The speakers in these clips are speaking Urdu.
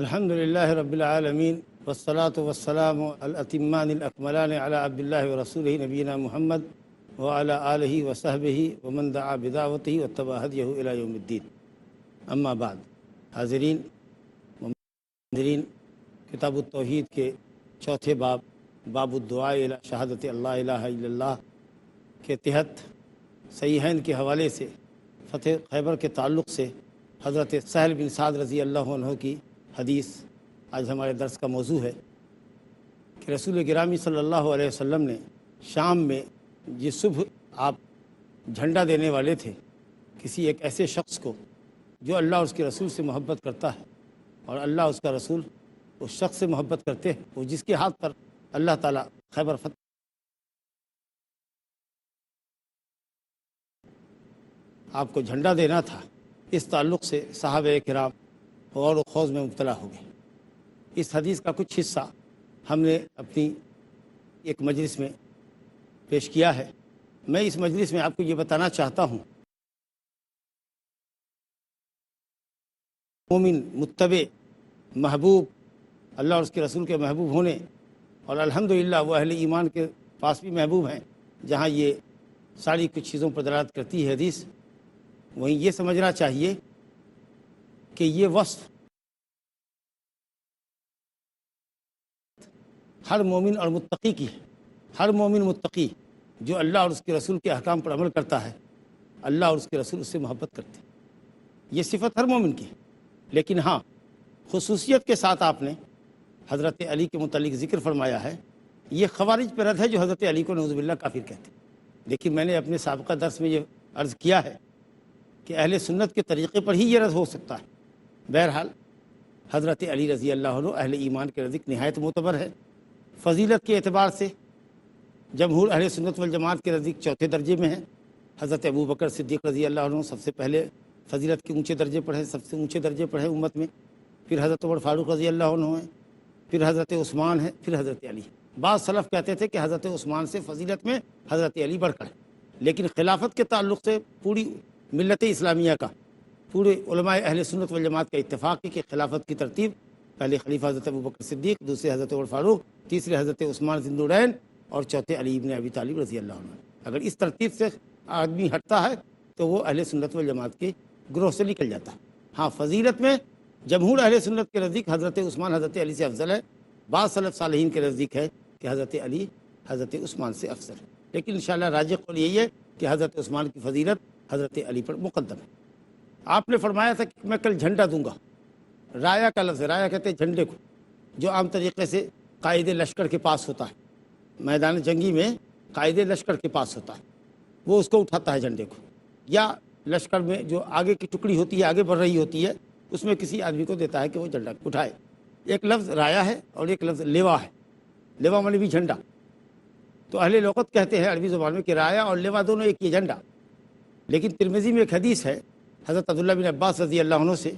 الحمد للہ رب العالمین والصلاة والسلام الاتمان الاکملان علی عبد اللہ ورسولہ نبینا محمد وعلی آلہ وصحبہ ومن دعا بدعوتہ واتبع ہدیہ الی یوم الدین. اما بعد. حاضرین و کتاب التوحید کے چوتھے باب الدعاء الی شہادت اللہ الہ الا اللہ کے تحت صحیحین کے حوالے سے فتح خیبر کے تعلق سے حضرت سہل بن سعد رضی اللہ عنہ کی حدیث آج ہمارے درس کا موضوع ہے کہ رسول گرامی صلی اللہ علیہ وسلم نے شام میں جس صبح آپ جھنڈا دینے والے تھے کسی ایک ایسے شخص کو جو اللہ اور اس کے رسول سے محبت کرتا ہے اور اللہ اس کا رسول اس شخص سے محبت کرتے ہیں، وہ جس کے ہاتھ پر اللہ تعالیٰ خیبر فتح آپ کو جھنڈا دینا تھا، اس تعلق سے صحابہ کرام غور و خوض میں مبتلا ہو گئے. اس حدیث کا کچھ حصہ ہم نے اپنی ایک مجلس میں پیش کیا ہے. میں اس مجلس میں آپ کو یہ بتانا چاہتا ہوں، مومن متبع محبوب اللہ اور اس کے رسول کے محبوب ہونے، اور الحمدللہ وہ اہل ایمان کے پاس بھی محبوب ہیں جہاں یہ ساری کچھ چیزوں پر دلالت کرتی ہے حدیث، وہیں یہ سمجھنا چاہیے کہ یہ وصف ہر مومن اور متقی کی ہے. ہر مومن متقی جو اللہ اور اس کے رسول کے احکام پر عمل کرتا ہے، اللہ اور اس کے رسول اس سے محبت کرتے ہیں. یہ صفت ہر مومن کی ہے. لیکن ہاں، خصوصیت کے ساتھ آپ نے حضرت علی کے متعلق ذکر فرمایا ہے. یہ خوارج پر رد ہے جو حضرت علی کو نعوذ باللہ کافر کہتے ہیں. لیکن میں نے اپنے سابقہ درس میں یہ عرض کیا ہے کہ اہل سنت کے طریقے پر ہی یہ رد ہو سکتا ہے. بہرحال حضرت علی رضی اللہ عنہ اہل ایمان کے نزدیک نہایت معتبر ہے. فضیلت کے اعتبار سے جمہور اہل سنت والجماعت کے نزدیک چوتھے درجے میں ہے. حضرت ابو بکر صدیق رضی اللہ عنہ سب سے پہلے فضیلت کے اونچے درجے پر ہے، سب سے اونچے درجے پر ہے امت میں. پھر حضرت عمر فاروق رضی اللہ عنہ ہیں، پھر حضرت عثمان ہے، پھر حضرت علی. بعض سلف کہتے تھے کہ حضرت عثمان سے فضیلت میں حضرت علی بڑھ کر ہے. لیکن خلافت کے تعلق سے پوری ملت اسلامیہ کا، پورے علماء اہل سنت والجماعت کا اتفاق ہے کہ خلافت کی ترتیب پہلے خلیفہ حضرت ابوبکر صدیق، دوسرے حضرت عمر فاروق، تیسرے حضرت عثمان ذی النورین اور چوتھے علی ابن ابی طالب رضی اللہ عنہ. اگر اس ترتیب سے آدمی ہٹتا ہے تو وہ اہل سنت والجماعت کے گروہ سے نکل جاتا ہے. ہاں، فضیلت میں جمہور اہل سنت کے نزدیک حضرت عثمان حضرت علی سے افضل ہے. بعض سلف صالحین کے نزدیک ہے کہ حضرت علی حضرت عثمان سے افضل ہے. لیکن انشاءاللہ راجح قول یہی ہے کہ حضرت عثمان کی فضیلت حضرت علی پر مقدم ہے. آپ نے فرمایا تھا کہ میں کل جھنڈا دوں گا. رایا کا لفظ، رایا کہتے ہیں جھنڈے کو، جو عام طریقے سے قائد لشکر کے پاس ہوتا ہے، میدان جنگی میں قائد لشکر کے پاس ہوتا ہے، وہ اس کو اٹھاتا ہے جھنڈے کو. یا لشکر میں جو آگے کی ٹکڑی ہوتی ہے، آگے بڑھ رہی ہوتی ہے، اس میں کسی آدمی کو دیتا ہے کہ وہ جھنڈا اٹھائے. ایک لفظ رایا ہے اور ایک لفظ لیوا ہے. لیوا مانے بھی جھنڈا. تو اہل لغت کہتے ہیں عربی زبان میں کہ رایا اور لیوا دونوں ایک ہی جھنڈا. لیکن ترمذی میں ایک حدیث ہے حضرت عبداللہ بن عباس رضی اللہ عنہ سے،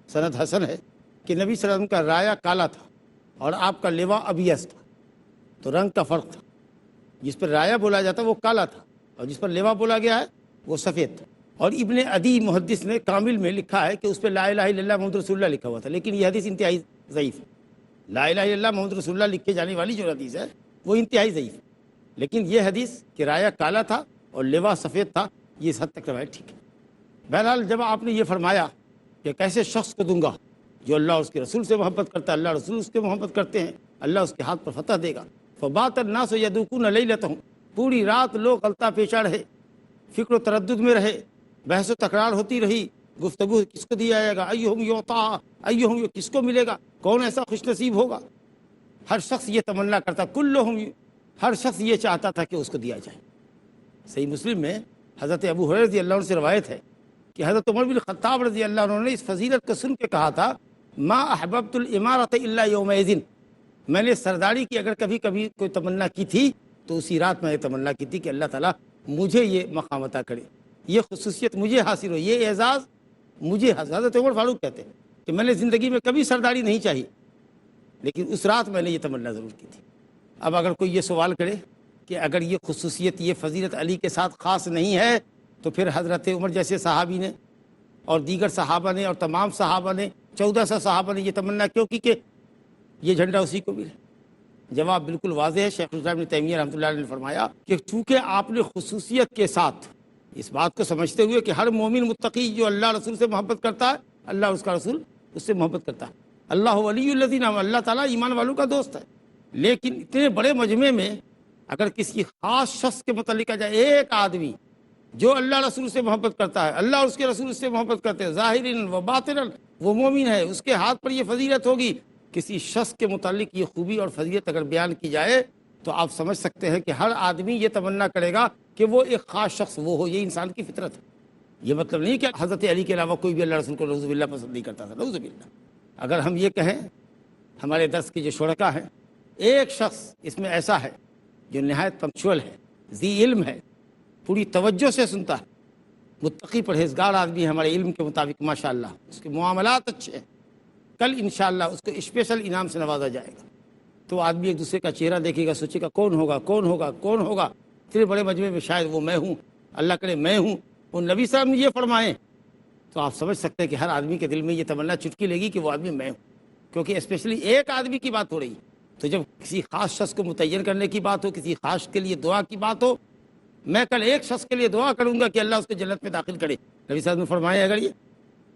سند حسن ہے، کہ نبی صلی اللہ علیہ وسلم کا رایا کالا تھا اور آپ کا لیوا ابیض تھا. تو رنگ کا فرق تھا. جس پر رایا بولا جاتا وہ کالا تھا اور جس پر لیوا بولا گیا ہے وہ سفید تھا. اور ابن عدی محدث نے کامل میں لکھا ہے کہ اس پہ لا الہ الا اللہ محمد رسول اللہ لکھا ہوا تھا. لیکن یہ حدیث انتہائی ضعیف ہے. لا الہ الا اللہ محمد رسول اللہ لکھے جانے والی جو حدیث ہے وہ انتہائی ضعیف ہے. لیکن یہ حدیث کہ رایا کالا تھا اور لیوا سفید تھا، یہ اس حد تک روایت ٹھیک ہے. بہرحال جب آپ نے یہ فرمایا کہ کیسے شخص کو دوں گا جو اللہ اور اس کے رسول سے محبت کرتا ہے، اللہ رسول اس کے محبت کرتے ہیں، اللہ اس کے ہاتھ پر فتح دے گا. فبات الناس یذوقون لیلتهم، پوری رات لوگ غلطہ پیشہ رہے، فکر و تردد میں رہے، بحث و تکرار ہوتی رہی، گفتگو کس کو دیا جائے گا، ایہم یعطا، ایہم کس کو ملے گا، کون ایسا خوش نصیب ہوگا. ہر شخص یہ تمنا کرتا، کلہم، ہر شخص یہ چاہتا تھا کہ اس کو دیا جائے. صحیح مسلم میں حضرت ابو ہریرہ رضی اللہ عنہ سے روایت ہے کہ حضرت عمر بن خطاب رضی اللہ عنہ نے اس فضیلت کو سن کے کہا تھا، ما احببت الامارۃ الا یومئذ، میں نے سرداری کی اگر کبھی کبھی کوئی تمنا کی تھی تو اسی رات میں نے تمنا کی تھی کہ اللہ تعالیٰ مجھے یہ مقام عطا کرے، یہ خصوصیت مجھے حاصل ہو، یہ اعزاز مجھے حاصل۔ حضرت عمر فاروق کہتے ہیں کہ میں نے زندگی میں کبھی سرداری نہیں چاہی، لیکن اس رات میں نے یہ تمنا ضرور کی تھی۔ اب اگر کوئی یہ سوال کرے کہ اگر یہ خصوصیت، یہ فضیلت علی کے ساتھ خاص نہیں ہے تو پھر حضرت عمر جیسے صحابی نے اور دیگر صحابہ نے اور تمام صحابہ نے 1400 صحابہ نے یہ تمنا کیوں کی کہ یہ جھنڈا اسی کو ملے؟ جواب بالکل واضح ہے۔ شیخ الاسلام ابن تیمیہ رحمۃ اللہ علیہ نے فرمایا کہ چونکہ آپ نے خصوصیت کے ساتھ اس بات کو سمجھتے ہوئے کہ ہر مومن متقی جو اللہ رسول سے محبت کرتا ہے، اللہ اور اس کا رسول اس سے محبت کرتا ہے، اللہ ولی الذین آمنوا، اللہ تعالیٰ ایمان والوں کا دوست ہے۔ لیکن اتنے بڑے مجمع میں اگر کسی خاص شخص کے متعلق آ جائے، ایک آدمی جو اللہ رسول سے محبت کرتا ہے، اللہ اور اس کے رسول سے محبت کرتے ہیں، ظاہراً و باطناً وہ مومن ہے، اس کے ہاتھ پر یہ فضیلت ہوگی، کسی شخص کے متعلق یہ خوبی اور فضیلت اگر بیان کی جائے تو آپ سمجھ سکتے ہیں کہ ہر آدمی یہ تمنا کرے گا کہ وہ ایک خاص شخص وہ ہو۔ یہ انسان کی فطرت ہے۔ یہ مطلب نہیں کہ حضرت علی کے علاوہ کوئی بھی اللہ رسول کو نعوذ باللہ پسند نہیں کرتا تھا، نعوذ باللہ۔ اگر ہم یہ کہیں، ہمارے درس کے جو شرکاء ہیں، ایک شخص اس میں ایسا ہے جو نہایت پنکچوئل ہے، ذی علم ہے، پوری توجہ سے سنتا ہے، متقی پرہیزگار آدمی ہے ہمارے علم کے مطابق ماشاءاللہ، اس کے معاملات اچھے ہیں، کل انشاءاللہ اس کو اسپیشل انعام سے نوازا جائے گا، تو آدمی ایک دوسرے کا چہرہ دیکھے گا، سوچے گا کون ہوگا کون ہوگا کون ہوگا، اتنے بڑے مجمع میں شاید وہ میں ہوں، اللہ کرے میں ہوں، وہ نبی صاحب نے یہ فرمائیں، تو آپ سمجھ سکتے ہیں کہ ہر آدمی کے دل میں یہ تمنا چٹکی لے گی کہ وہ آدمی میں ہوں، کیونکہ اسپیشلی ایک آدمی کی بات ہو رہی ہے۔ تو جب کسی خاص شخص کو متعین کرنے کی بات ہو، کسی خاص کے لیے دعا کی بات ہو، میں کل ایک شخص کے لیے دعا کروں گا کہ اللہ اس کو جنت میں داخل کرے، نبی صاحب نے فرمایا، اگر یہ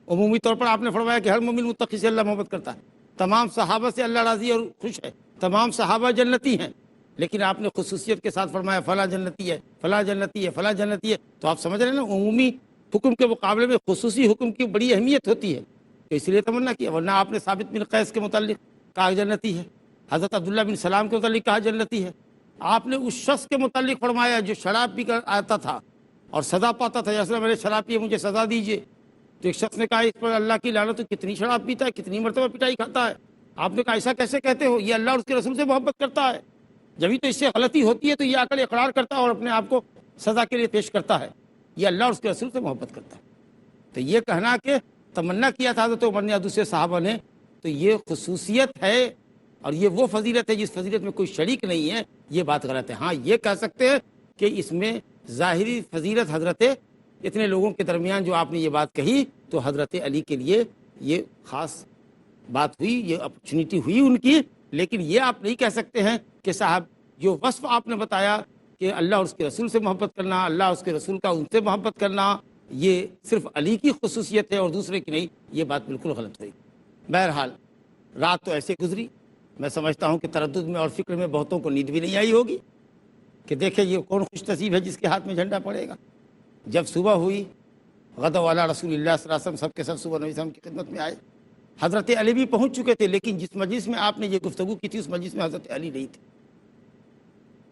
عمومی طور پر آپ نے فرمایا کہ ہر مومن متقی سے اللہ محبت کرتا ہے، تمام صحابہ سے اللہ راضی اور خوش ہے، تمام صحابہ جنتی ہیں، لیکن آپ نے خصوصیت کے ساتھ فرمایا فلاں جنتی ہے، فلاں جنتی ہے، فلاں جنتی ہے، تو آپ سمجھ رہے ہیں نا، عمومی حکم کے مقابلے میں خصوصی حکم کی بڑی اہمیت ہوتی ہے، تو اس لیے تمنا کیا۔ ورنہ آپ نے ثابت بن قیس کے متعلق کہا جنتی ہے، حضرت عبداللہ بن سلام کے متعلق کہا جنتی ہے، آپ نے اس شخص کے متعلق فرمایا جو شراب پی کر آتا تھا اور سزا پاتا تھا، جیسے میں نے شراب پی، مجھے سزا دیجیے، تو ایک شخص نے کہا اس پر اللہ کی لعنت، تو کتنی شراب پیتا ہے، کتنی مرتبہ پٹائی کھاتا ہے، آپ نے کہا ایسا کیسے کہتے ہو، یہ اللہ اور اس کے رسول سے محبت کرتا ہے، جبھی تو اس سے غلطی ہوتی ہے تو یہ آ کر اقرار کرتا ہے اور اپنے آپ کو سزا کے لیے پیش کرتا ہے، یہ اللہ اور اس کے رسول سے محبت کرتا ہے۔ تو یہ کہنا کہ تمنا کیا تھا حضرت عمر نے یا دوسرے صحابہ نے، تو یہ خصوصیت ہے اور یہ وہ فضیلت ہے جس فضیلت میں کوئی شریک نہیں ہے، یہ بات غلط ہے۔ ہاں یہ کہہ سکتے ہیں کہ اس میں ظاہری فضیلت حضرت اتنے لوگوں کے درمیان جو آپ نے یہ بات کہی تو حضرت علی کے لیے یہ خاص بات ہوئی، یہ اپرچونیٹی ہوئی ان کی، لیکن یہ آپ نہیں کہہ سکتے ہیں کہ صاحب جو وصف آپ نے بتایا کہ اللہ اور اس کے رسول سے محبت کرنا، اللہ اور اس کے رسول کا ان سے محبت کرنا، یہ صرف علی کی خصوصیت ہے اور دوسرے کی نہیں، یہ بات بالکل غلط ہوئی۔ بہرحال رات تو ایسے گزری، میں سمجھتا ہوں کہ تردد میں اور فکر میں بہتوں کو نیند بھی نہیں آئی ہوگی کہ دیکھیں یہ کون خوش نصیب ہے جس کے ہاتھ میں جھنڈا پڑے گا۔ جب صبح ہوئی، غدوا علی رسول اللہ صلی اللہ علیہ وسلم، سب کے سب صبح نبی صاحب کی خدمت میں آئے، حضرت علی بھی پہنچ چکے تھے، لیکن جس مجلس میں آپ نے یہ گفتگو کی تھی اس مجلس میں حضرت علی نہیں تھے،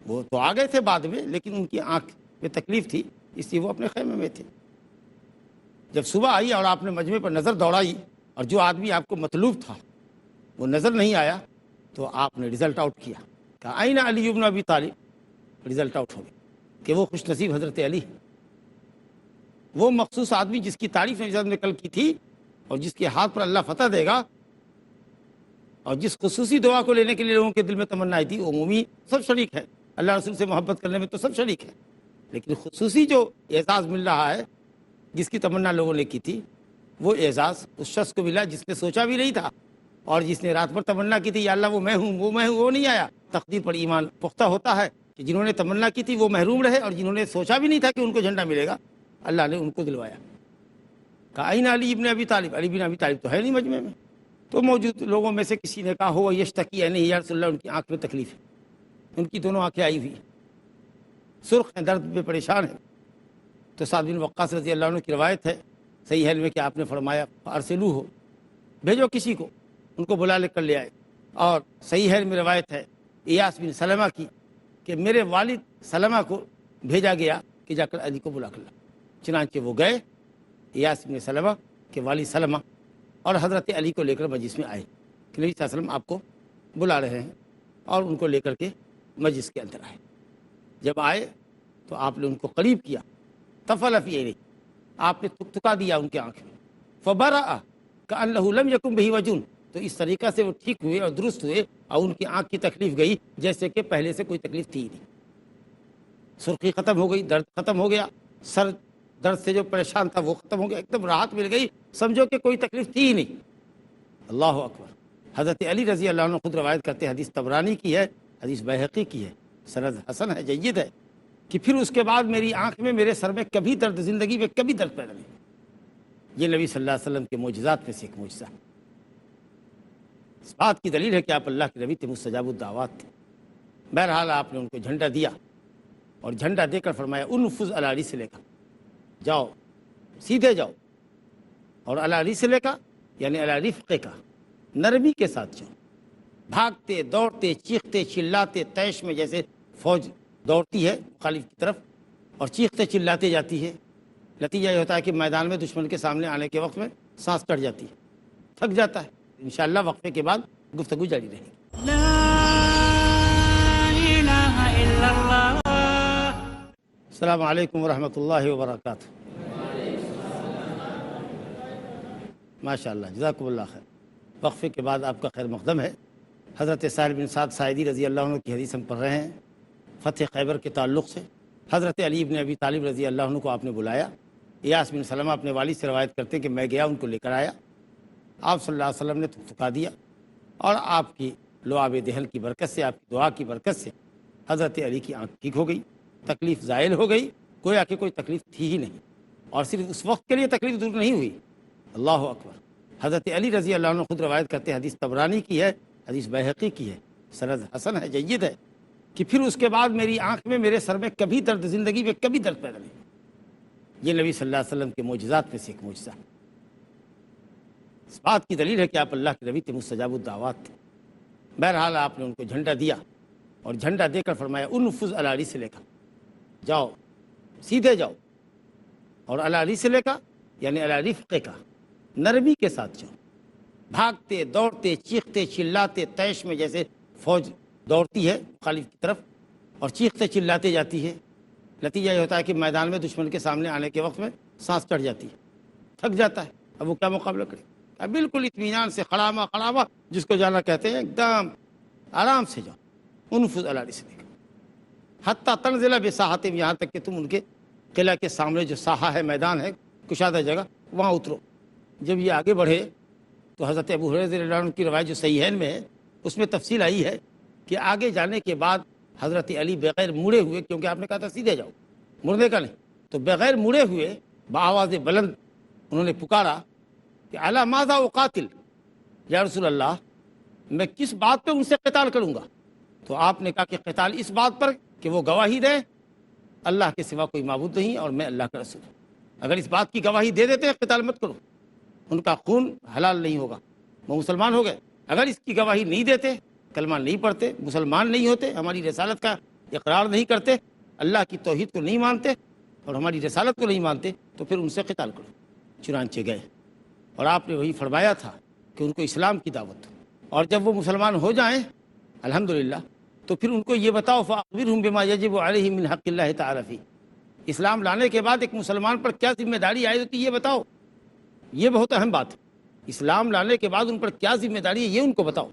وہ تو آ گئے تھے بعد میں، لیکن ان کی آنکھ میں تکلیف تھی، اس لیے وہ اپنے خیمے میں تھے۔ جب صبح آئی اور آپ نے مجمع پر نظر دوڑائی اور جو آدمی آپ کو مطلوب تھا وہ نظر نہیں آیا، تو آپ نے رزلٹ آؤٹ کیا، کہا آئین علی بن ابی طالب، رزلٹ آؤٹ ہو گیا کہ وہ خوش نصیب حضرت علی، وہ مخصوص آدمی جس کی تعریف نبی صلی اللہ علیہ وسلم نے کل کی تھی اور جس کے ہاتھ پر اللہ فتح دے گا، اور جس خصوصی دعا کو لینے کے لیے لوگوں کے دل میں تمنا آئی تھی، عمومی سب شریک ہے، اللہ رسول سے محبت کرنے میں تو سب شریک ہے، لیکن خصوصی جو اعزاز مل رہا ہے جس کی تمنا لوگوں نے کی تھی، وہ اعزاز اس شخص کو ملا جس نے سوچا بھی نہیں تھا اور جس نے رات بھر تمنا کی تھی یا اللہ وہ میں ہوں وہ میں ہوں، وہ نہیں آیا۔ تقدیر پر ایمان پختہ ہوتا ہے کہ جنہوں نے تمنا کی تھی وہ محروم رہے، اور جنہوں نے سوچا بھی نہیں تھا کہ ان کو جھنڈا ملے گا، اللہ نے ان کو دلوایا۔ کہا آئین علی ابن ابی طالب، علی بن ابی طالب تو ہے نہیں مجمع میں، تو موجود لوگوں میں سے کسی نے کہا ہو یشتکی ہے، نہیں یا رسول اللہ ان کی آنکھ میں تکلیف ہے، ان کی دونوں آنکھیں آئی ہوئی ہیں، سرخ ہیں، درد میں پریشان ہیں۔ تو سعد بن وقاص رضی اللہ عنہ کی روایت ہے صحیح ہے میں کہ آپ نے فرمایا ارسلو ہو، بھیجو کسی کو، ان کو بلا لے کر لے آئے۔ اور صحیح ہے میں روایت ہے ایاس بن سلمہ کی کہ میرے والد سلمہ کو بھیجا گیا کہ جا کر علی کو بلا کر لا۔ چنانچہ وہ گئے، ایاس بن سلمہ کے والد سلمہ اور حضرت علی کو لے کر مجلس میں آئے کہ نبی صلی اللہ علیہ وسلم آپ کو بلا رہے ہیں، اور ان کو لے کر کے مجلس کے اندر آئے۔ جب آئے تو آپ نے ان کو قریب کیا، تفل فی عینیہ، آپ نے تھکا دیا ان کے آنکھ میں، فبرأ کأنہ لم یکن بہ وجن، تو اس طریقہ سے وہ ٹھیک ہوئے اور درست ہوئے، اور ان کی آنکھ کی تکلیف گئی جیسے کہ پہلے سے کوئی تکلیف تھی ہی نہیں۔ سرخی ختم ہو گئی، درد ختم ہو گیا، سر درد سے جو پریشان تھا وہ ختم ہو گیا، ایک دم راحت مل گئی، سمجھو کہ کوئی تکلیف تھی ہی نہیں۔ اللہ اکبر۔ حضرت علی رضی اللہ عنہ خود روایت کرتے ہیں، حدیث طبرانی کی ہے، حدیث بیہقی کی ہے، سند حسن ہے، جید ہے، کہ پھر اس کے بعد میری آنکھ میں، میرے سر میں کبھی درد، زندگی میں کبھی درد پیدا نہیں۔ یہ نبی صلی اللہ علیہ وسلم کے معجزات میں سے ایک معجزہ ہے۔ اس بات کی دلیل ہے کہ آپ اللہ کے نبی تھے، مستجاب الدعوات تھے۔ بہرحال آپ نے ان کو جھنڈا دیا، اور جھنڈا دے کر فرمایا انفذ علی رسلک، جاؤ سیدھے جاؤ، اور علی رسلک یعنی علی رفقک، نرمی کے ساتھ جاؤ، بھاگتے دوڑتے چیختے چلاتے طیش میں جیسے فوج دوڑتی ہے مخالف کی طرف اور چیختے چلاتے جاتی ہے، نتیجہ یہ ہوتا ہے کہ میدان میں دشمن کے سامنے آنے کے وقت میں سانس چڑھ جاتی ہے، تھک جاتا ہے۔ انشاءاللہ وقفے کے بعد گفتگو جاری رہے گی۔ لا الہ الا اللہ۔ السلام علیکم ورحمۃ اللہ وبرکاتہ۔ ماشاء اللہ، جزاکم اللہ خیر۔ وقفے کے بعد آپ کا خیر مقدم ہے۔ حضرت سہل بن سعد ساعدی رضی اللہ عنہ کی حدیث ہم پڑھ رہے ہیں فتح خیبر کے تعلق سے۔ حضرت علی بن ابی طالب رضی اللہ عنہ کو آپ نے بلایا۔ ایاس بن سلمہ اپنے والد سے روایت کرتے کہ میں گیا، ان کو لے کر آیا، آپ صلی اللہ علیہ وسلم نے تھکا دیا، اور آپ کی لعاب دہن کی برکت سے، آپ کی دعا کی برکت سے حضرت علی کی آنکھ ٹھیک ہو گئی، تکلیف زائل ہو گئی، گویا کہ کوئی تکلیف تھی ہی نہیں، اور صرف اس وقت کے لیے تکلیف دور نہیں ہوئی۔ اللہ اکبر۔ حضرت علی رضی اللہ عنہ خود روایت کرتے ہیں، حدیث طبرانی کی ہے، حدیث بیہقی کی ہے، سند حسن ہے، جید ہے، کہ پھر اس کے بعد میری آنکھ میں، میرے سر میں کبھی درد، زندگی میں کبھی درد پیدا نہیں۔ یہ نبی صلی اللہ علیہ وسلم کے معجزات میں سے ایک معجزہ ہے۔ اس بات کی دلیل ہے کہ آپ اللہ کے نبی تھے، مستجاب الدعوات تھے۔ بہرحال آپ نے ان کو جھنڈا دیا، اور جھنڈا دے کر فرمایا انفذ علی رسلک، جاؤ سیدھے جاؤ، اور علی رسلک یعنی علی رفقک، نرمی کے ساتھ جاؤ، بھاگتے دوڑتے چیختے چلاتے طیش میں جیسے فوج دوڑتی ہے مخالف کی طرف اور چیختے چلاتے جاتی ہے، نتیجہ یہ ہوتا ہے کہ میدان میں دشمن کے سامنے آنے کے وقت میں سانس چڑھ جاتی ہے، تھک جاتا ہے، اب وہ کیا مقابلہ کرے؟ اب بالکل اطمینان سے خڑامہ خڑامہ جس کو جانا کہتے ہیں، ایک دم آرام سے جاؤ، انفذ علی رسلک حتیٰ تنزل بساحتہم، یہاں تک کہ تم ان کے قلعہ کے سامنے جو ساحہ ہے، میدان ہے، کشادہ جگہ، وہاں اترو۔ جب یہ آگے بڑھے تو حضرت ابو ہریرہ رضی اللہ عنہ کی روایت جو صحیحین میں ہے، اس میں تفصیل آئی ہے کہ آگے جانے کے بعد حضرت علی بغیر مڑے ہوئے، کیونکہ آپ نے کہا تھا سیدھے جاؤ، مڑنے کا نہیں، تو بغیر مڑے ہوئے بآواز بلند انہوں نے پکارا کہ الی ماذا اقاتل، یا رسول اللہ میں کس بات پہ ان سے قتال کروں گا؟ تو آپ نے کہا کہ قتال اس بات پر کہ وہ گواہی دیں اللہ کے سوا کوئی معبود نہیں اور میں اللہ کا رسول ہوں۔ اگر اس بات کی گواہی دے دیتے ہیں، قتال مت کرو، ان کا خون حلال نہیں ہوگا، وہ مسلمان ہو گئے۔ اگر اس کی گواہی نہیں دیتے، کلمہ نہیں پڑھتے، مسلمان نہیں ہوتے، ہماری رسالت کا اقرار نہیں کرتے، اللہ کی توحید کو نہیں مانتے اور ہماری رسالت کو نہیں مانتے، تو پھر ان سے قتال کرو۔ چنانچہ گئے، اور آپ نے وہی فرمایا تھا کہ ان کو اسلام کی دعوت دو، اور جب وہ مسلمان ہو جائیں الحمدللہ، تو پھر ان کو یہ بتاؤ فاخبرہم بما یجب علیہم من حق اللہ تعالی فی، اسلام لانے کے بعد ایک مسلمان پر کیا ذمہ داری عائد ہوتی ہے یہ بتاؤ۔ یہ بہت اہم بات ہے، اسلام لانے کے بعد ان پر کیا ذمہ داری ہے یہ ان کو بتاؤ،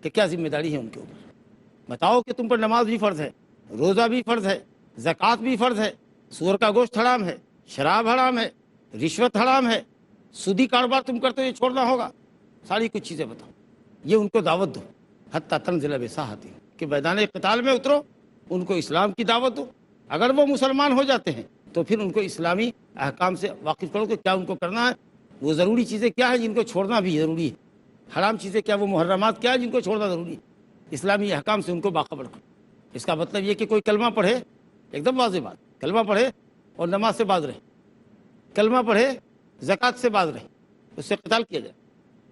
کہ کیا ذمہ داری ہے ان کے اوپر۔ بتاؤ کہ تم پر نماز بھی فرض ہے، روزہ بھی فرض ہے، زکوٰۃ بھی فرض ہے، سور کا گوشت حرام ہے، شراب حرام ہے، رشوت حرام ہے، سودی کاروبار تم کرتے ہو یہ چھوڑنا ہوگا، ساری کچھ چیزیں بتاؤ، یہ ان کو دعوت دو۔ حتیٰ تنزل بساحتہم، کہ میدان قتال میں اترو، ان کو اسلام کی دعوت دو۔ اگر وہ مسلمان ہو جاتے ہیں تو پھر ان کو اسلامی احکام سے واقف کرو کہ کیا ان کو کرنا ہے، وہ ضروری چیزیں کیا ہیں جن کو چھوڑنا بھی ضروری ہے، حرام چیزیں کیا، وہ محرمات کیا ہیں جن کو چھوڑنا ضروری ہے، اسلامی احکام سے ان کو باخبر کرو۔ اس کا مطلب یہ کہ کوئی کلمہ پڑھے، ایک دم واضح بات، کلمہ پڑھے اور نماز سے باز رہے، کلمہ پڑھے زکوٰۃ سے باز رہے، اس سے قتال کیا جائے۔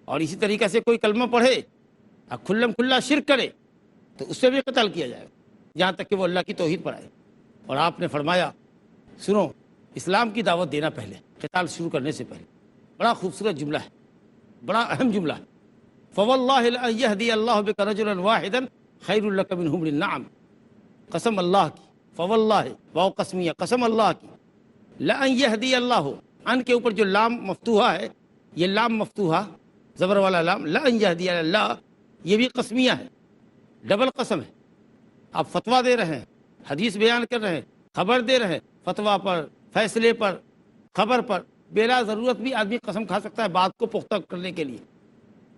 اور اسی طریقے سے کوئی کلمہ پڑھے اور کھلم کھلا شرک کرے تو اس سے بھی قتال کیا جائے، جہاں تک کہ وہ اللہ کی توحید پر آئے۔ اور آپ نے فرمایا سنو، اسلام کی دعوت دینا پہلے، قتال شروع کرنے سے پہلے، بڑا خوبصورت جملہ ہے، بڑا اہم جملہ ہے۔ فواللہ لأن یہدی اللہ بک رجلا واحدا خیر لک من حمر النعم، قسم اللہ کی، فواللہ واو قسمیہ، قسم اللہ کی، لأن یہدی اللہ، ان کے اوپر جو لام مفتوحہ ہے، یہ لام مفتوحہ زبر والا لام، لأن یہدی اللہ، یہ بھی قسمیہ ہے، ڈبل قسم ہے۔ آپ فتویٰ دے رہے ہیں، حدیث بیان کر رہے ہیں، خبر دے رہے ہیں، فتویٰ پر، فیصلے پر، خبر پر بلا ضرورت بھی آدمی قسم کھا سکتا ہے بات کو پختہ کرنے کے لیے،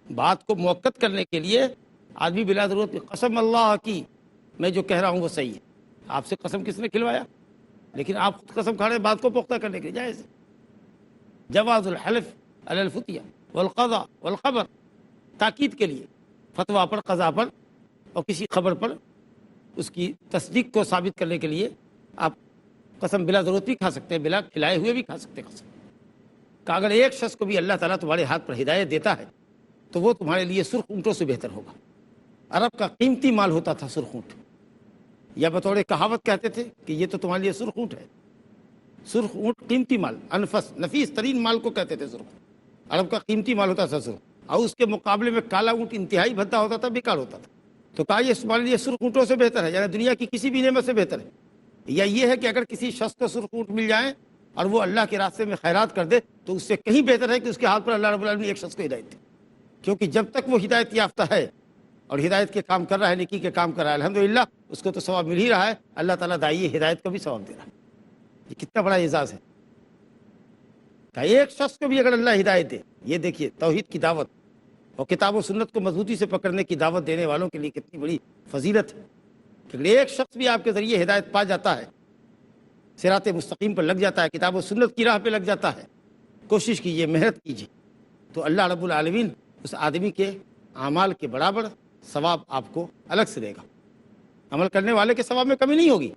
بات کو موقت کرنے کے لیے آدمی بلا ضرورت بھی قسم اللہ کی میں جو کہہ رہا ہوں وہ صحیح ہے۔ آپ سے قسم کس نے کھلوایا؟ لیکن آپ خود قسم کھا رہے ہیں بات کو پختہ کرنے کے لیے، جائز ہے۔ جواز الحلف علی الفتیہ والقضاء والخبر، تاکید کے لیے فتویٰ پر، قضا پر اور کسی خبر پر اس کی تصدیق کو ثابت کرنے کے لیے آپ قسم بلا ضرورت بھی کھا سکتے ہیں، بلا کھلائے ہوئے بھی کھا سکتے ہیں قسم کہ اگر ایک شخص کو بھی اللہ تعالیٰ تمہارے ہاتھ پر ہدایت دیتا ہے تو وہ تمہارے لیے سرخ اونٹوں سے بہتر ہوگا۔ عرب کا قیمتی مال ہوتا تھا سرخ اونٹ، یا بطور کہاوت کہتے تھے کہ یہ تو تمہارے لیے سرخ اونٹ ہے۔ سرخ اونٹ قیمتی مال، انفس، نفیس ترین مال کو کہتے تھے سرخ، عرب کا قیمتی مال ہوتا تھا سرخ، اور اس کے مقابلے میں کالا اونٹ انتہائی بھدا ہوتا تھا، بیکار ہوتا تھا۔ تو کہا یہ تمہارے لیے سرخ اونٹوں سے بہتر ہے، یعنی دنیا کی کسی بھی نعمت سے بہتر ہے۔ یا یہ ہے کہ اگر کسی شخص کو سرخ اونٹ مل جائیں اور وہ اللہ کے راستے میں خیرات کر دے تو اس سے کہیں بہتر ہے کہ اس کے ہاتھ پر اللہ رب العالمین نے ایک شخص کو ہدایت دی، کیونکہ جب تک وہ ہدایت یافتہ ہے اور ہدایت کے کام کر رہا ہے، نیکی کے کام کر رہا ہے، الحمدللہ اس کو تو ثواب مل ہی رہا ہے، اللہ تعالیٰ داعی ہدایت کو بھی ثواب دے رہا ہے۔ یہ کتنا بڑا اعزاز ہے کہ ایک شخص کو بھی اگر اللہ ہدایت دے۔ یہ دیکھیے توحید کی دعوت اور کتاب و سنت کو مضبوطی سے پکڑنے کی دعوت دینے والوں کے لیے کتنی بڑی فضیلت ہے کہ اگر ایک شخص بھی آپ کے ذریعے ہدایت پا جاتا ہے، صراط مستقیم پر لگ جاتا ہے، کتاب و سنت کی راہ پہ لگ جاتا ہے، کوشش کیجیے، محنت کیجیے، تو اللہ رب العالمین اس آدمی کے اعمال کے برابر ثواب آپ کو الگ سے دے گا۔ عمل کرنے والے کے ثواب میں کمی نہیں ہوگی،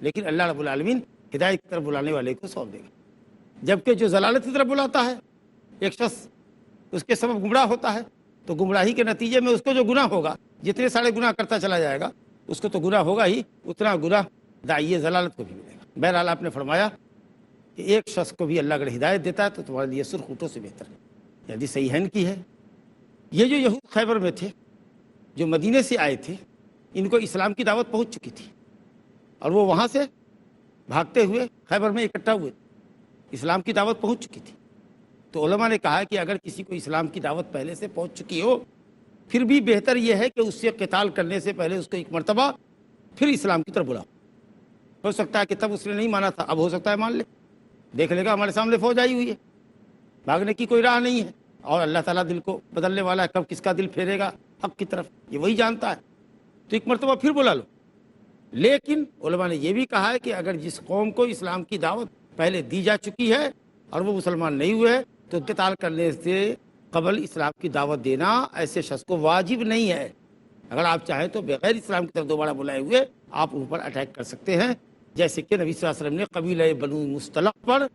لیکن اللہ رب العالمین ہدایت کی طرف بلانے والے کو ثواب دے گا۔ جبکہ جو ضلالت کی طرف بلاتا ہے ایک شخص، اس کے سبب گمراہ ہوتا ہے، تو گمراہی کے نتیجے میں اس کو جو گناہ ہوگا، جتنے سارے گناہ کرتا چلا جائے گا اس کو تو گناہ ہوگا ہی، اتنا گناہ داعی ضلالت کو بھی ملے گا۔ بہرحال آپ نے فرمایا کہ ایک شخص کو بھی اللہ اگر ہدایت دیتا ہے تو تمہارے لیے سرخ اونٹوں سے بہتر ہے۔ یعنی صحیحین کی ہے۔ یہ جو یہود خیبر میں تھے، جو مدینے سے آئے تھے، ان کو اسلام کی دعوت پہنچ چکی تھی اور وہ وہاں سے بھاگتے ہوئے خیبر میں اکٹھا ہوئے، اسلام کی دعوت پہنچ چکی تھی۔ تو علماء نے کہا کہ اگر کسی کو اسلام کی دعوت پہلے سے پہنچ چکی ہو، پھر بھی بہتر یہ ہے کہ اس سے قتال کرنے سے پہلے اس کو ایک مرتبہ پھر اسلام کی طرف بلاؤ۔ ہو سکتا ہے کہ تب اس نے نہیں مانا تھا، اب ہو سکتا ہے مان لے، دیکھ لے گا ہمارے سامنے فوج آئی ہوئی ہے، بھاگنے کی کوئی راہ نہیں ہے، اور اللہ تعالیٰ دل کو بدلنے والا ہے، کب کس کا دل پھیرے گا حق کی طرف یہ وہی جانتا ہے، تو ایک مرتبہ پھر بلا لو۔ لیکن علماء نے یہ بھی کہا ہے کہ اگر جس قوم کو اسلام کی دعوت پہلے دی جا چکی ہے اور وہ مسلمان نہیں ہوئے تو قتال کرنے سے قبل اسلام کی دعوت دینا ایسے شخص کو واجب نہیں ہے۔ اگر آپ چاہیں تو بغیر اسلام کی طرف دوبارہ بلائے ہوئے آپ ان پر اٹیک کر سکتے ہیں، جیسے کہ نبی صلی اللہ علیہ وسلم نے قبیلہ بنو مصطلق پر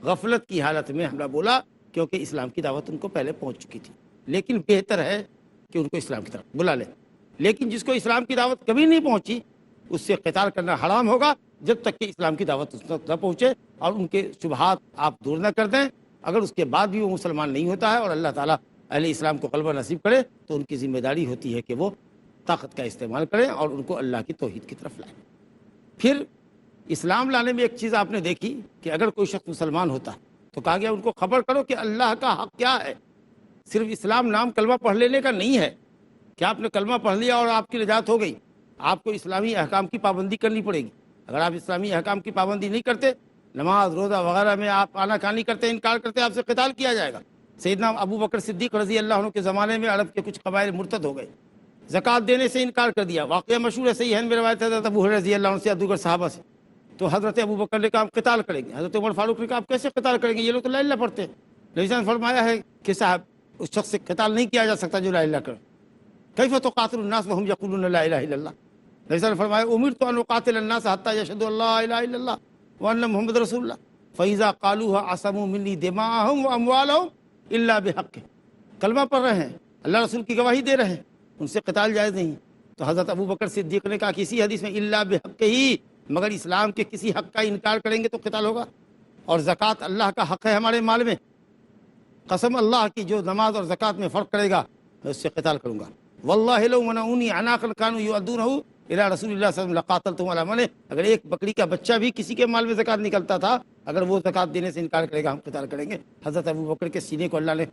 غفلت کی حالت میں حملہ بولا، کیونکہ اسلام کی دعوت ان کو پہلے پہنچ چکی تھی۔ لیکن بہتر ہے کہ ان کو اسلام کی طرف بلا لیں۔ لیکن جس کو اسلام کی دعوت کبھی نہیں پہنچی اس سے قتال کرنا حرام ہوگا جب تک کہ اسلام کی دعوت اس تک نہ پہنچے اور ان کے شبہات آپ دور نہ کر دیں۔ اگر اس کے بعد بھی وہ مسلمان نہیں ہوتا ہے اور اللہ تعالیٰ اہل اسلام کو غلبہ نصیب کرے تو ان کی ذمہ داری ہوتی ہے کہ وہ طاقت کا استعمال کریں اور ان کو اللہ کی توحید کی طرف لائیں۔ پھر اسلام لانے میں ایک چیز آپ نے دیکھی کہ اگر کوئی شخص مسلمان ہوتا تو کہا گیا ان کو خبر کرو کہ اللہ کا حق کیا ہے۔ صرف اسلام نام کلمہ پڑھ لینے کا نہیں ہے کہ آپ نے کلمہ پڑھ لیا اور آپ کی نجات ہو گئی۔ آپ کو اسلامی احکام کی پابندی کرنی پڑے گی۔ اگر آپ اسلامی احکام کی پابندی نہیں کرتے، نماز روزہ وغیرہ میں آپ آنا کھانی کرتے، انکار کرتے، آپ سے قتال کیا جائے گا۔ سیدنا ابو بکر صدیق رضی اللہ عنہ کے زمانے میں عرب کے کچھ قبائل مرتد ہو گئے، زکوٰۃ دینے سے انکار کر دیا۔ واقعہ مشہور ہے، صحیح ہے میں روایت ہے حضرت ابو ہریرہ رضی اللہ عنہ سے اور دیگر صحابہ سے۔ تو حضرت ابو بکر نے کہا ہم قتال کریں گے، حضرت عمر فاروق نے کہا آپ کیسے قتال کریں گے، یہ لوگ تو لا الہ پڑھتے ہیں۔ نبی صلی اللہ علیہ وسلم نے فرمایا ہے کہ صاحب اس شخص سے قتال نہیں کیا جا سکتا جو لا الہ کرے۔ کیف تقاتل الناس وهم یقولون لا الہ الا اللہ۔ نبی صلی اللہ علیہ وسلم نے فرمایا امرت ان اقاتل الناس حتى یشهدوا ان لا الہ الا اللہ وان محمد رسول اللہ فاذا قالوها عصموا مني دماءهم واموالهم الا بحقه۔ کلمہ پڑھ رہے ہیں، اللہ رسول کی گواہی دے رہے ہیں، ان سے قتال جائز نہیں۔ تو حضرت ابو بکر صدیق نے کہا کہ اسی حدیث میں الا بحقه، مگر اسلام کے کسی حق کا انکار کریں گے تو قتال ہوگا. اور زکوٰۃ اللہ کا حق ہے ہمارے مال میں، قسم اللہ کی جو نماز اور زکوٰۃ میں فرق کرے گا میں اس سے قتال کروں گا. واللہ لو منعونی عناقا كانوا يؤدونه الى رسول اللہ صلی اللہ علیہ وسلم لقاتلتهم على منعه. اگر ایک بکری کا بچہ بھی کسی کے مال میں زکوٰۃ نکلتا تھا، اگر وہ زکوٰۃ دینے سے انکار کرے گا ہم قتال کریں گے. حضرت ابو بکر کے سینے کو اللہ نے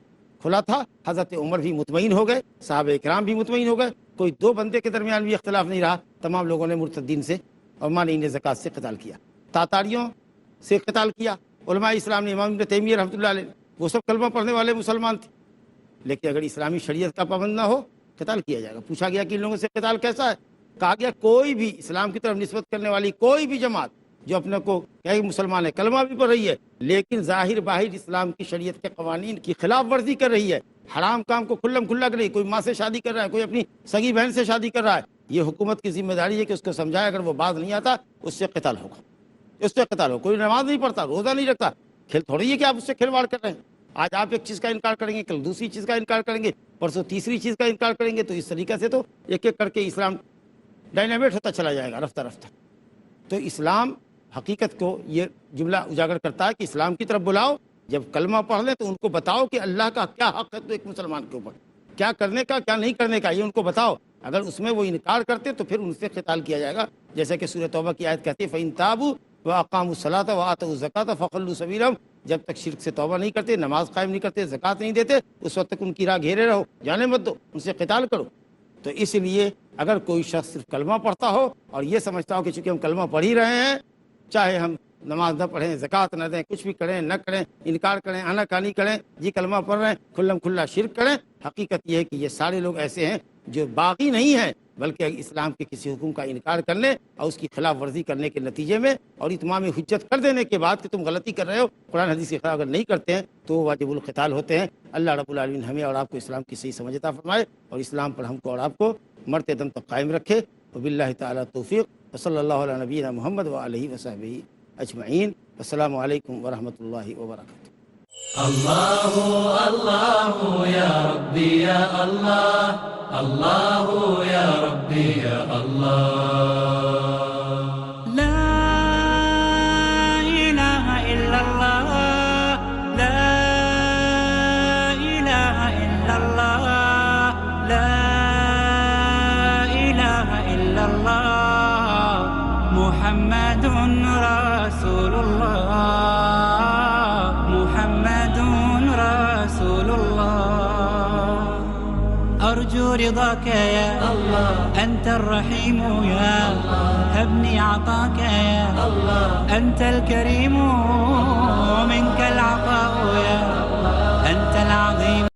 کھلا تھا، حضرت عمر بھی مطمئن ہو گئے، صحابہ کرام بھی مطمئن ہو گئے، کوئی دو بندے کے درمیان بھی اختلاف نہیں رہا. تمام لوگوں نے مرتدین سے اور مانعین زکوٰۃ سے قتال کیا، تاتاریوں سے قتال کیا. علماء اسلام نے، امام ابن تیمیہ رحمۃ اللہ علیہ، وہ سب کلمہ پڑھنے والے مسلمان تھے، لیکن اگر اسلامی شریعت کا پابند نہ ہو قتال کیا جائے گا. پوچھا گیا کہ ان لوگوں سے قتال کیسا ہے؟ کہا گیا کوئی بھی اسلام کی طرف نسبت کرنے والی کوئی بھی جماعت جو اپنے کو کہ مسلمان ہے، کلمہ بھی پڑھ رہی ہے، لیکن ظاہر باہر اسلام کی شریعت کے قوانین کی خلاف ورزی کر رہی ہے، حرام کام کو کھلم کھلا کر رہی ہے، کوئی ماں سے شادی کر رہا ہے، کوئی اپنی سگی بہن سے شادی کر رہا ہے، یہ حکومت کی ذمہ داری ہے کہ اس کو سمجھائے. اگر وہ باز نہیں آتا اس سے قتال ہوگا، اس سے قتال ہوگا. کوئی نماز نہیں پڑھتا، روزہ نہیں رکھتا، کھیل تھوڑی ہے کہ آپ اس سے کھلواڑ کر رہے ہیں. آج آپ ایک چیز کا انکار کریں گے، کل دوسری چیز کا انکار کریں گے، پرسوں تیسری چیز کا انکار کریں گے. تو اس طریقے سے تو ایک ایک کر کے اسلام ڈائنامیٹ ہوتا چلا جائے گا رفتہ رفتہ. تو اسلام حقیقت کو یہ جملہ اجاگر کرتا ہے کہ اسلام کی طرف بلاؤ. جب کلمہ پڑھ لیں تو ان کو بتاؤ کہ اللہ کا کیا حق ہے تو ایک مسلمان کے اوپر، کیا کرنے کا کیا نہیں کرنے کا، یہ ان کو بتاؤ. اگر اس میں وہ انکار کرتے تو پھر ان سے قتال کیا جائے گا، جیسا کہ سورہ توبہ کی آیت کہتی ہے فَإِن تَابُوا وَأَقَامُوا الصَّلَاةَ وَآتَوُا الزَّكَاةَ فَخَلُّوا سَبِيلَهُمْ. جب تک شرک سے توبہ نہیں کرتے، نماز قائم نہیں کرتے، زکوٰۃ نہیں دیتے، اس وقت تک ان کی راہ گھیرے رہو، جانے مت دو، ان سے قتال کرو. تو اس لیے اگر کوئی شخص صرف کلمہ پڑھتا ہو اور یہ سمجھتا ہو کہ چونکہ ہم کلمہ پڑھ ہی رہے ہیں، چاہے ہم نماز نہ پڑھیں، زکوٰۃ نہ دیں، کچھ بھی کریں نہ کریں، انکار کریں، آناکانی کریں، جی کلمہ پڑھ رہے ہیں، کھلم کھلا شرک کریں، حقیقت یہ ہے کہ یہ سارے لوگ ایسے ہیں جو باغی نہیں ہیں، بلکہ اسلام کے کسی حکم کا انکار کرنے اور اس کی خلاف ورزی کرنے کے نتیجے میں اور اتمام حجت کر دینے کے بعد کہ تم غلطی کر رہے ہو، قرآن حدیث کے خلاف اگر نہیں کرتے ہیں تو وہ واجب القتال ہوتے ہیں. اللہ رب العالمین ہمیں اور آپ کو اسلام کی صحیح سمجھ عطا فرمائے اور اسلام پر ہم کو اور آپ کو مرتے دم تک قائم رکھے. وباللہ تعالیٰ توفیق. وصلی اللہ علیہ نبینا محمد وآلہ وصحبہ اجمعین. السلام علیکم ورحمۃ اللہ وبرکاتہ. اللہ اللہ یا ربی یا اللہ، اللہ یا ربی یا اللہ. لا الہ الا اللہ، لا الہ الا اللہ، لا الہ الا اللہ، محمد رسول اللہ، محمد رسول اللہ. أرجو رضاك يا الله، أنت الرحيم يا الله، هبني عطاك يا الله، أنت الكريم